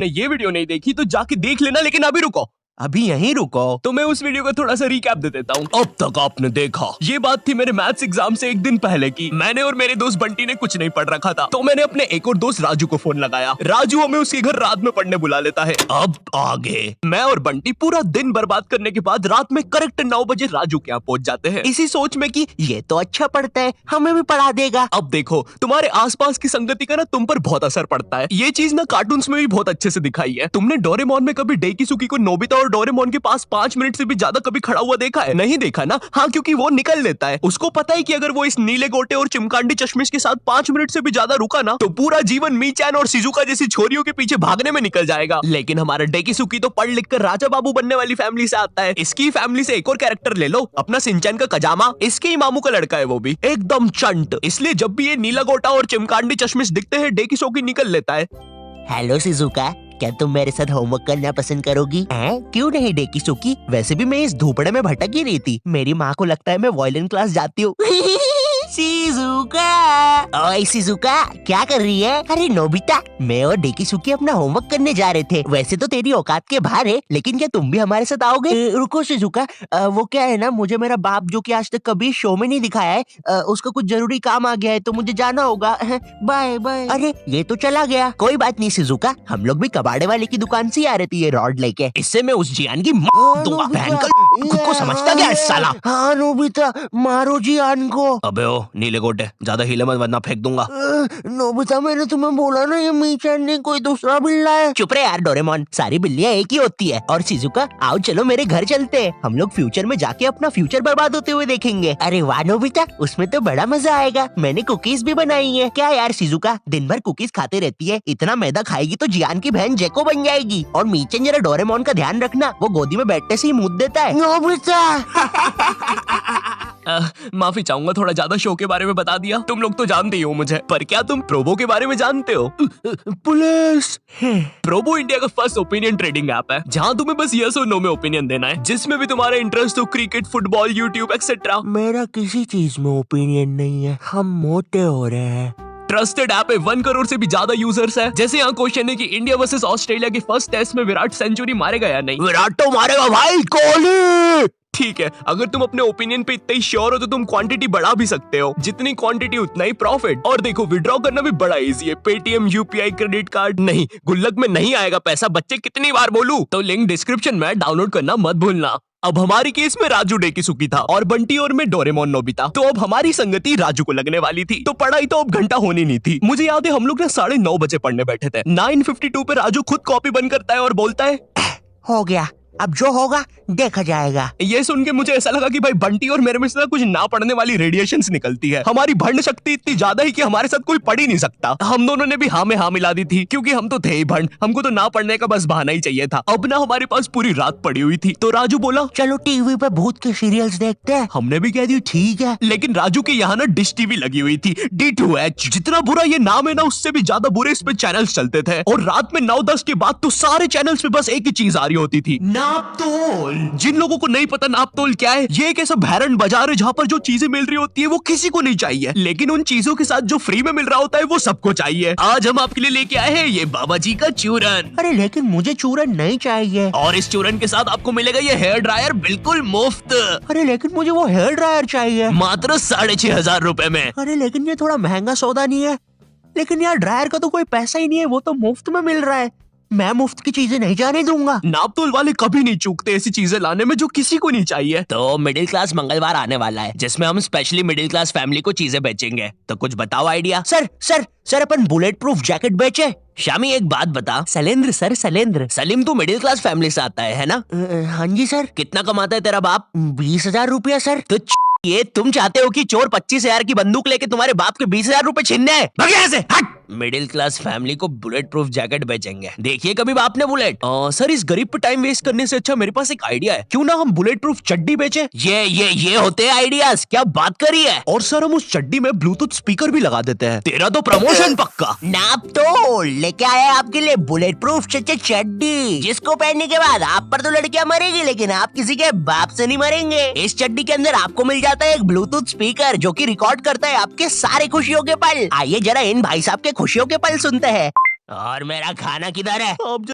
ने ये वीडियो नहीं देखी तो जाके देख लेना, लेकिन अभी रुको, अभी यहीं रुको। तो मैं उस वीडियो का थोड़ा सा रिकैप दे देता हूँ। अब तक आपने देखा, ये बात थी मेरे मैथ्स एग्जाम से एक दिन पहले की। मैंने और मेरे दोस्त बंटी ने कुछ नहीं पढ़ रखा था, तो मैंने अपने एक और दोस्त राजू को फोन लगाया। राजू हमें उसके घर रात में पढ़ने बुला लेता है। अब आगे मैं और बंटी पूरा दिन बर्बाद करने के बाद रात में करेक्ट 9 बजे राजू के यहाँ पहुंच जाते हैं, इसी सोच में कि ये तो अच्छा पढ़ता है, हमें भी पढ़ा देगा। अब देखो, तुम्हारे आसपास की संगति का ना तुम पर बहुत असर पड़ता है। ये चीज ना कार्टून्स में भी बहुत अच्छे से दिखाई है। तुमने डोरेमोन में कभी डेकिसुकी को नोबिता और डोरेमोन के पास 5 मिनट से भी ज्यादा कभी खड़ा हुआ देखा है? नहीं देखा ना? हाँ, क्योंकि वो निकल लेता है। उसको पता है कि अगर वो इस नीले गोटे और चिमकांडी चश्मिश के साथ 5 मिनट से भी ज्यादा रुका ना, तो पूरा जीवन मीचान और शिजुका जैसी छोरियों के पीछे भागने में निकल जाएगा। लेकिन हमारा डेकिसुकी तो पढ़ लिख कर राजा बाबू बनने वाली फैमिली से आता है। इसकी फैमिली से एक और कैरेक्टर ले लो, अपना सिंचन का कजामा, इसके ही मामू का लड़का है, वो भी एकदम चंट। इसलिए जब भी ये नीला गोटा और चिमकांडी चश्मिश दिखते हैं, डेकिसुकी निकल लेता है। हेलो शिजुका, क्या तुम मेरे साथ होमवर्क करना पसंद करोगी? क्यों नहीं डेकिसुकी, वैसे भी मैं इस धूपड़े में भटक ही रही थी। मेरी माँ को लगता है मैं वायलिन क्लास जाती हूँ। शिजुका, ओए शिजुका, क्या कर रही है? अरे नोबिता, मैं और डेकिसुकी अपना होमवर्क करने जा रहे थे। वैसे तो तेरी औकात के बाहर है, लेकिन क्या तुम भी हमारे साथ आओगे? रुको शिजुका, वो क्या है ना, मुझे मेरा बाप जो कि आज तक कभी शो में नहीं दिखाया है, उसका कुछ जरूरी काम आ गया है, तो मुझे जाना होगा। Bye bye. अरे ये तो चला गया। कोई बात नहीं शिजुका, हम लोग भी कबाड़े वाले की दुकान से आ रहे थे ये रॉड लेके। इससे मैं उस जियान की दूंगा। खुद को समझता क्या है साला? हाँ नोबिता, मारो जियान को। अबे ओ नीले गोटे, ज्यादा हिले मत वरना फेंक दूंगा। नोबिता, मैंने तुम्हें बोला ना ये मीचान ने कोई दूसरा बिल्ला है। चुप रहे यार डोरेमोन, सारी बिल्लियां एक ही होती है। और शिजुका, आओ चलो मेरे घर चलते हैं, हम लोग फ्यूचर में जाके अपना फ्यूचर बर्बाद होते हुए देखेंगे। अरे वाह नोबिता, उसमें तो बड़ा मजा आएगा। मैंने कुकीज भी बनाई है। क्या यार शिजुका, दिन भर कुकीज खाते रहती है, इतना मैदा खाएगी तो जियान की बहन जेको बन जाएगी। और मीचान जरा डोरेमोन का ध्यान रखना, वो गोदी में बैठने से ही मुंह देता है। नोबिता माफी चाहूंगा, थोड़ा ज्यादा शो के बारे में बता दिया। तुम लोग तो जानते ही हो मुझे, पर क्या तुम प्रोबो के बारे में जानते हो? पुलिस, प्रोबो इंडिया का फर्स्ट ओपिनियन ट्रेडिंग ऐप है, जहां तुम्हें बस यस और नो में ओपिनियन देना है, जिसमें भी तुम्हारा इंटरेस्ट हो, क्रिकेट, फुटबॉल, यूट्यूब एक्सेट्रा। मेरा किसी चीज में ओपिनियन नहीं है, हम मोटे हो रहे हैं। ट्रस्टेड ऐप है, 1 करोड़ से भी ज्यादा यूजर्स है। जैसे यहाँ क्वेश्चन है कि इंडिया वर्सेस ऑस्ट्रेलिया के फर्स्ट टेस्ट में विराट सेंचुरी मारेगा या नहीं? विराट तो मारेगा भाई, कोहली। ठीक है, अगर तुम अपने ओपिनियन पे इतना ही श्योर हो तो तुम क्वांटिटी बढ़ा भी सकते हो। जितनी क्वांटिटी उतना ही प्रॉफिट। और देखो, विड्रॉ करना भी बड़ा इजी है। Paytm, UPI, credit card. नहीं, गुल्लक में नहीं आएगा पैसा, बच्चे कितनी बार बोलूं? तो लिंक डिस्क्रिप्शन में, डाउनलोड करना मत भूलना। अब हमारी केस में राजू डेकिसुकी था और बंटी और मैं डोरेमोन नोबिता। तो अब हमारी संगति राजू को लगने वाली थी, तो पढ़ाई तो अब घंटा होनी नहीं थी। मुझे याद है हम लोग ना 9:30 बजे पढ़ने बैठे थे। 9:52 पे राजू खुद कॉपी बंद करता है और बोलता है, हो गया, अब जो होगा देखा जाएगा। ये सुन के मुझे ऐसा लगा कि भाई बंटी और मेरे में से कुछ ना पढ़ने वाली रेडिएशंस निकलती है। हमारी भंड शक्ति इतनी ज्यादा है कि हमारे साथ कोई पढ़ ही नहीं सकता। हम दोनों ने भी हाँ में हाँ मिला दी थी, क्योंकि हम तो थे ही भंड, हमको तो ना पढ़ने का बस बहाना ही चाहिए था। अब ना हमारे पास पूरी रात पड़ी हुई थी, तो राजू बोला चलो टीवी पे भूत के सीरियल्स देखते हैं। हमने भी कह दिया ठीक है, लेकिन राजू के यहाँ ना डिश टीवी लगी हुई थी, D2H। जितना बुरा ये नाम है ना, उससे भी ज्यादा बुरे इस पे चैनल्स चलते थे। और रात में 9-10 के बाद तो सारे चैनल्स पे बस एक ही चीज आ रही होती थी, नापतोल। जिन लोगों को नहीं पता नापतोल क्या है, ये एक ऐसा भैरन बाजार है जहाँ पर जो चीजें मिल रही होती है वो किसी को नहीं चाहिए, लेकिन उन चीजों के साथ जो फ्री में मिल रहा होता है वो सबको चाहिए। आज हम आपके लिए लेके आए हैं ये बाबा जी का चूरन। अरे लेकिन मुझे चूरन नहीं चाहिए। और इस चूरन के साथ आपको मिलेगा ये हेयर ड्रायर बिल्कुल मुफ्त। अरे लेकिन मुझे वो हेयर ड्रायर चाहिए, मात्र 6,500 रुपए में। अरे लेकिन ये थोड़ा महंगा सौदा नहीं है? लेकिन यार ड्रायर का तो कोई पैसा ही नहीं है, वो तो मुफ्त में मिल रहा है। मैं मुफ्त की चीजें नहीं जाने दूंगा। नापतोल वाले कभी नहीं चूकते ऐसी चीजें लाने में जो किसी को नहीं चाहिए। तो मिडिल क्लास मंगलवार आने वाला है, जिसमें हम स्पेशली मिडिल क्लास फैमिली को चीजें बेचेंगे। तो कुछ बताओ आइडिया। सर अपन बुलेट प्रूफ जैकेट बेचे। शामी एक बात बता। शैलेंद्र सर, शैलेंद्र। सलीम तू मिडिल क्लास फैमिली से आता है ना? हाँ जी सर। कितना कमाता है तेरा बाप? 20,000 रुपया सर। तो ये तुम चाहते हो कि चोर 25,000 की बंदूक लेके तुम्हारे बाप के 20,000 रुपए छीनने हैं? भाग यहाँ से, हट। मिडिल क्लास फैमिली को बुलेट प्रूफ जैकेट बेचेंगे। देखिए कभी बाप ने बुलेट। सर इस गरीब पे टाइम वेस्ट करने से अच्छा मेरे पास एक आइडिया है, क्यों ना हम बुलेट प्रूफ चड्डी बेचे? ये होते हैं आइडियाज, क्या बात करी है। और सर हम उस चड्डी में ब्लूटूथ स्पीकर भी लगा देते हैं। तेरा तो प्रमोशन पक्का। नापतोल लेके आया आपके लिए बुलेट प्रूफ चड्डी, जिसको पहनने के बाद आप पर तो लड़कियां मरेगी, लेकिन आप किसी के बाप से नहीं मरेंगे। इस चड्डी के अंदर आपको मिल जाता है एक ब्लूटूथ स्पीकर, जो कि रिकॉर्ड करता है आपके सारे खुशियों के पल। आइए जरा इन भाई साहब के खुशियों के पल सुनते हैं। और मेरा खाना किधर है? आप